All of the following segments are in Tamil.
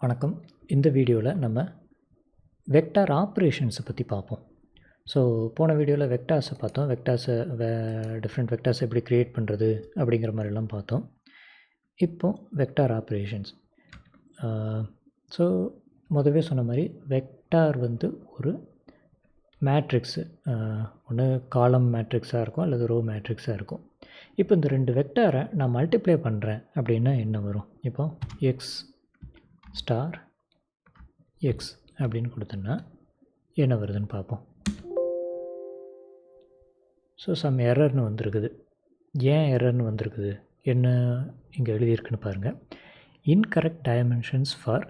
வணக்கம். இந்த வீடியோவில் நம்ம வெக்டார் ஆப்ரேஷன்ஸை பற்றி பார்ப்போம். ஸோ போன வீடியோவில் வெக்டார்ஸை பார்த்தோம். வெக்டார்ஸை டிஃப்ரெண்ட் வெக்டார்ஸ் எப்படி க்ரியேட் பண்ணுறது அப்படிங்கிற மாதிரிலாம் பார்த்தோம். இப்போ வெக்டார் ஆப்ரேஷன்ஸ். ஸோ முதவே சொன்ன மாதிரி வெக்டார் வந்து ஒரு மேட்ரிக்ஸு, ஒன்று காலம் மேட்ரிக்ஸாக இருக்கும் அல்லது ரோ மேட்ரிக்ஸாக இருக்கும். இப்போ இந்த ரெண்டு வெக்டாரை நான் மல்டிப்ளை பண்ணுறேன் அப்படின்னா என்ன வரும்? இப்போ எக்ஸ் ஸ்டார் எக்ஸ் அப்படின்னு கொடுத்தோன்னா என்ன வருதுன்னு பார்ப்போம். ஸோ சம் எரர்னு வந்திருக்குது. ஏன் எரர்னு வந்திருக்குது, என்ன இங்கே எழுதியிருக்குன்னு பாருங்கள். Incorrect dimensions for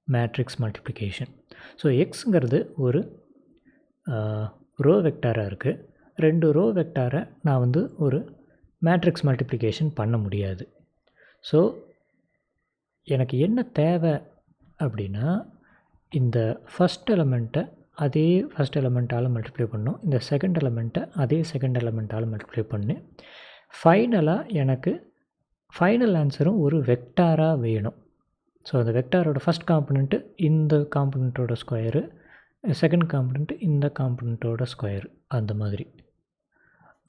matrix multiplication. So எக்ஸுங்கிறது ஒரு ரோ வெக்டாராக இருக்குது. ரெண்டு ரோ வெக்டாரை நான் வந்து ஒரு மேட்ரிக்ஸ் மல்டிப்ளிகேஷன் பண்ண முடியாது. ஸோ எனக்கு என்ன தேவை அப்படின்னா, இந்த ஃபஸ்ட் எலமெண்ட்டை அதே ஃபஸ்ட் எலமெண்ட்டால் மல்டிப்ளை பண்ணணும், இந்த செகண்ட் எலமெண்ட்டை அதே செகண்ட் எலமெண்ட்டால் மல்டிப்ளை பண்ணி ஃபைனலாக எனக்கு ஃபைனல் ஆன்சரும் ஒரு வெக்டாராக வேணும். ஸோ அந்த வெக்டாரோட ஃபஸ்ட் காம்பனண்ட்டு இந்த காம்பனண்ட்டோட ஸ்கொயரு, செகண்ட் காம்பனண்ட்டு இந்த காம்பனண்ட்டோட ஸ்கொயர், அந்த மாதிரி.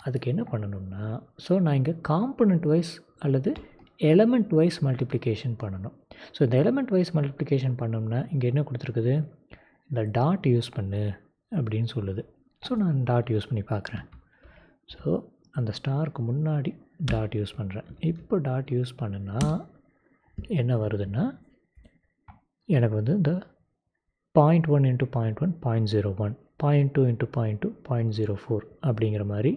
அதுக்கு என்ன பண்ணணும்னா, ஸோ நான் இங்கே காம்பனண்ட் வைஸ் அல்லது எலமெண்ட் வைஸ் மல்டிப்ளிகேஷன் பண்ணணும். ஸோ இந்த எலமெண்ட் வைஸ் மல்டிப்ளிகேஷன் பண்ணோம்னா இங்கே என்ன கொடுத்துருக்குது, இந்த டாட் யூஸ் பண்ணு அப்படின்னு சொல்லுது. ஸோ நான் டாட் யூஸ் பண்ணி பார்க்குறேன். ஸோ அந்த ஸ்டாருக்கு முன்னாடி டாட் யூஸ் பண்ணுறேன். இப்போ டாட் யூஸ் பண்ணுனா என்ன வருதுன்னா, எனக்கு வந்து இந்த 0.1 × 0.1 0.01, 0.2 × 0.2 0.04 அப்படிங்கிற மாதிரி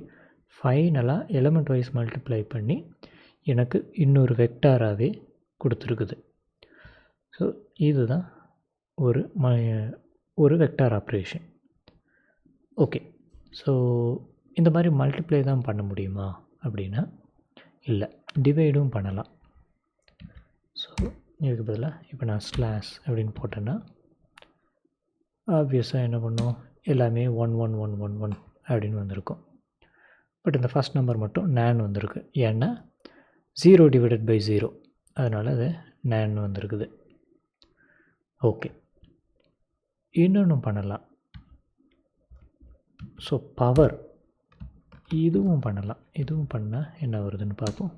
ஃபைனலாக எலமெண்ட் வைஸ் மல்டிப்ளை பண்ணி எனக்கு இன்னொரு வெக்டாராகவே கொடுத்துருக்குது. ஸோ இதுதான் ஒரு வெக்டார் ஆப்ரேஷன். ஓகே. ஸோ இந்த மாதிரி மல்டிப்ளை தான் பண்ண முடியுமா அப்படின்னா இல்லை, டிவைடும் பண்ணலாம். ஸோ இதுக்கு பதிலாக இப்போ நான் ஸ்லாஷ் அப்படின்னு போட்டேன்னா ஆப்வியஸாக என்ன பண்ணும், எல்லாமே 1 1 1 1 1 அப்படின்னு வந்திருக்கும். பட் இந்த ஃபஸ்ட் நம்பர் மட்டும் நான் வந்திருக்கு. ஏன்னா 0 / 0, அதனால் அது நான் வந்திருக்குது. ஓகே, இன்னொன்று பண்ணலாம். ஸோ பவர் இதுவும் பண்ணலாம். இதுவும் பண்ணால் என்ன வருதுன்னு பார்ப்போம்.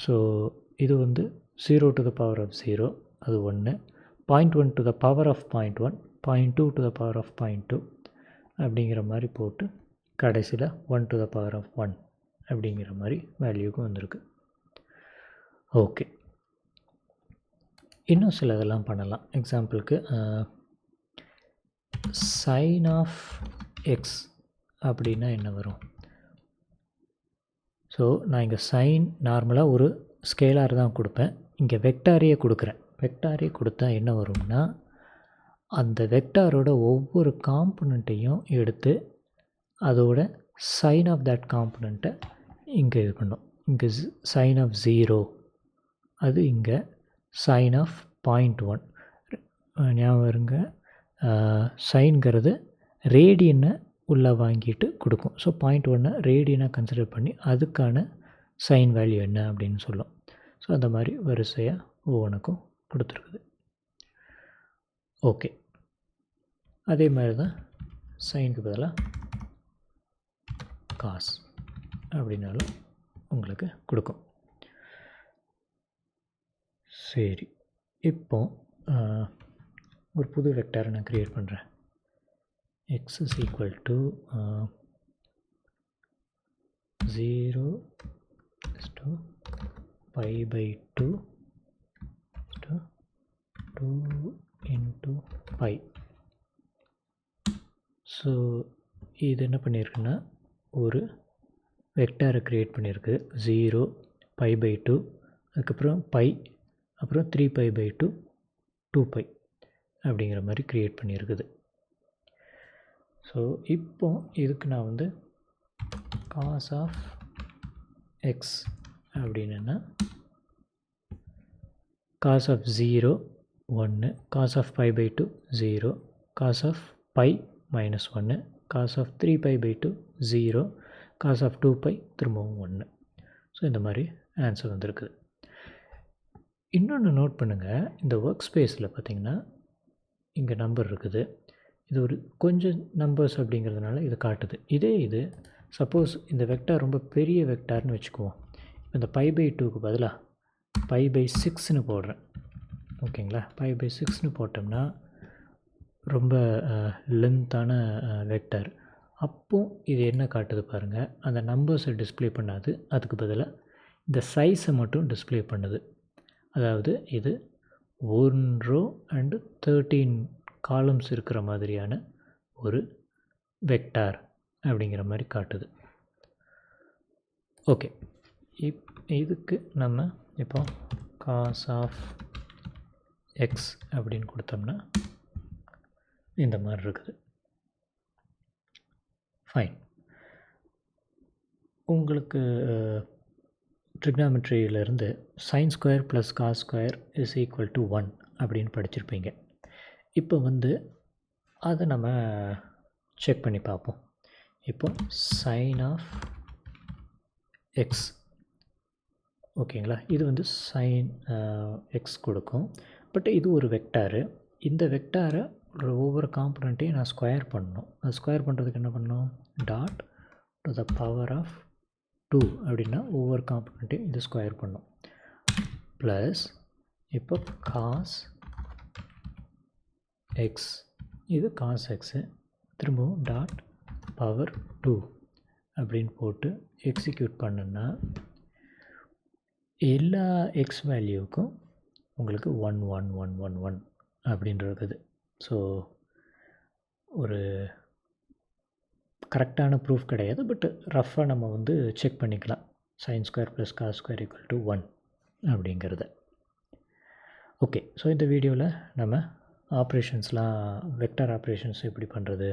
ஸோ இது வந்து 0 to the power of 0, அது 1, 0.1 to the power of 0.1, 0.2 to the power of 0.2 அப்படிங்கிற மாதிரி போட்டு கடைசியில் 1 to the power of 1 அப்படிங்கிற மாதிரி வேல்யூக்கும் வந்திருக்கு. ஓகே, இன்னும் சில இதெல்லாம் பண்ணலாம். எக்ஸாம்பிளுக்கு சைன் ஆஃப் எக்ஸ் அப்படின்னா என்ன வரும்? ஸோ நான் இங்கே சைன் நார்மலாக ஒரு ஸ்கேலார் தான் கொடுப்பேன். இங்கே வெக்டாரியே கொடுக்குறேன். வெக்டாரியே கொடுத்தா என்ன வரும்னா, அந்த வெக்டாரோட ஒவ்வொரு காம்பனண்ட்டையும் எடுத்து அதோட சைன் ஆஃப் தட் காம்பனண்ட்டை இங்கே இது பண்ணும். இங்கே சைன் ஆஃப் 0, அது இங்கே சைன் ஆஃப் 0.1. ஞாபகம் இருங்க, சைன்கிறது ரேடியனை உள்ளே வாங்கிட்டு கொடுக்கும். ஸோ 0.1 ரேடியனாக கன்சிடர் பண்ணி அதுக்கான சைன் வேல்யூ என்ன அப்படின்னு சொல்லும். ஸோ அந்த மாதிரி வரிசையாக ஒவ்வொன்றுக்கும் கொடுத்துருக்குது. ஓகே, அதே மாதிரி தான் சைனுக்கு பதிலாக காஸ் அப்படின்னாலும் உங்களுக்கு கொடுக்கும். சரி, இப்போ ஒரு புது வெக்டாரை நான் க்ரியேட் பண்ணுறேன். X is equal to 0 to π/2 to 2 × π. So இது என்ன பண்ணியிருக்குன்னா, ஒரு வெக்டாரை க்ரியேட் பண்ணியிருக்கு. 0 π/2, அதுக்கப்புறம் π, அப்புறம் 3π/2 2π அப்படிங்கிற மாதிரி க்ரியேட் பண்ணியிருக்குது. ஸோ இப்போ இதுக்கு நான் வந்து காஸ் ஆஃப் எக்ஸ் அப்படின்னா cos of 0 1, cos of π/2 0, cos of π -1, cos of 3π/2 0, cos of 2π திரும்பவும் 1. ஸோ இந்த மாதிரி ஆன்சர் வந்திருக்குது. இன்னொன்று நோட் பண்ணுங்கள், இந்த ஒர்க் ஸ்பேஸில் பார்த்திங்கன்னா இங்கே நம்பர் இருக்குது. இது ஒரு கொஞ்சம் நம்பர்ஸ் அப்படிங்கிறதுனால இது காட்டுது. இது சப்போஸ் இந்த வெக்டார் ரொம்ப பெரிய வெக்டார்னு வச்சுக்குவோம். இந்த π/2க்கு பதிலாக π/6ன்னு போடுறேன். ஓகேங்களா? π/6ன்னு போட்டோம்னா ரொம்ப லென்த்தான வெக்டார். அப்போது இது என்ன காட்டுது பாருங்கள், அந்த நம்பர்ஸை டிஸ்ப்ளே பண்ணாது. அதுக்கு பதிலாக இந்த சைஸை மட்டும் டிஸ்ப்ளே பண்ணுது. அதாவது இது 1 ரோ அண்டு 13 காலம்ஸ் இருக்கிற மாதிரியான ஒரு வெக்டார் அப்படிங்கிற மாதிரி காட்டுது. ஓகே, இதுக்கு நம்ம இப்போ cos ஆஃப் எக்ஸ் அப்படின்னு கொடுத்தோம்னா இந்த மாதிரி இருக்குது. ஃபைன். உங்களுக்கு ட்ரிக்னாமெட்ரியிலேருந்து sin square plus cos square is equal to 1 அப்படின்னு படிச்சிருப்பீங்க. இப்போ அதை நம்ம செக் பண்ணி பார்ப்போம். இப்போ sin ஆஃப் எக்ஸ், ஓகேங்களா? இது sin எக்ஸ் கொடுக்கும். பட் இது ஒரு வெக்டாரு. இந்த வெக்டாரை ஒவ்வொரு காம்பனண்ட்டையும் நான் ஸ்கொயர் பண்ணணும். அது ஸ்கொயர் பண்ணுறதுக்கு என்ன பண்ணணும்? Dot to the power of 2 அப்படின்னா ஒவ்வொரு காம்பனண்ட்டையும் இது ஸ்கொயர் பண்ணும். ப்ளஸ் இப்போ காஸ் எக்ஸ், இது காஸ் எக்ஸு, திரும்பவும் டாட் பவர் 2 அப்படின்னு போட்டு எக்ஸிக்யூட் பண்ணுன்னா எல்லா எக்ஸ் வேல்யூவுக்கும் உங்களுக்கு 1 1 1 1 1 அப்படின்னு இருக்குது. ஸோ ஒரு கரெக்டான ப்ரூஃப் கிடையாது, பட் ரஃபாக நம்ம செக் பண்ணிக்கலாம். sin square plus cos square equal to 1 அப்படிங்கிறத. ஓகே, ஸோ இந்த வீடியோவில் நம்ம ஆப்ரேஷன்ஸ்லாம், வெக்டார் ஆப்ரேஷன்ஸ் எப்படி பண்ணுறது,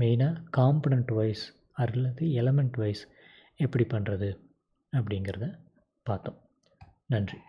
மெயினாக காம்பனண்ட் வைஸ் அல்லது எலமெண்ட் வைஸ் எப்படி பண்ணுறது அப்படிங்கிறத பார்த்தோம். நன்றி.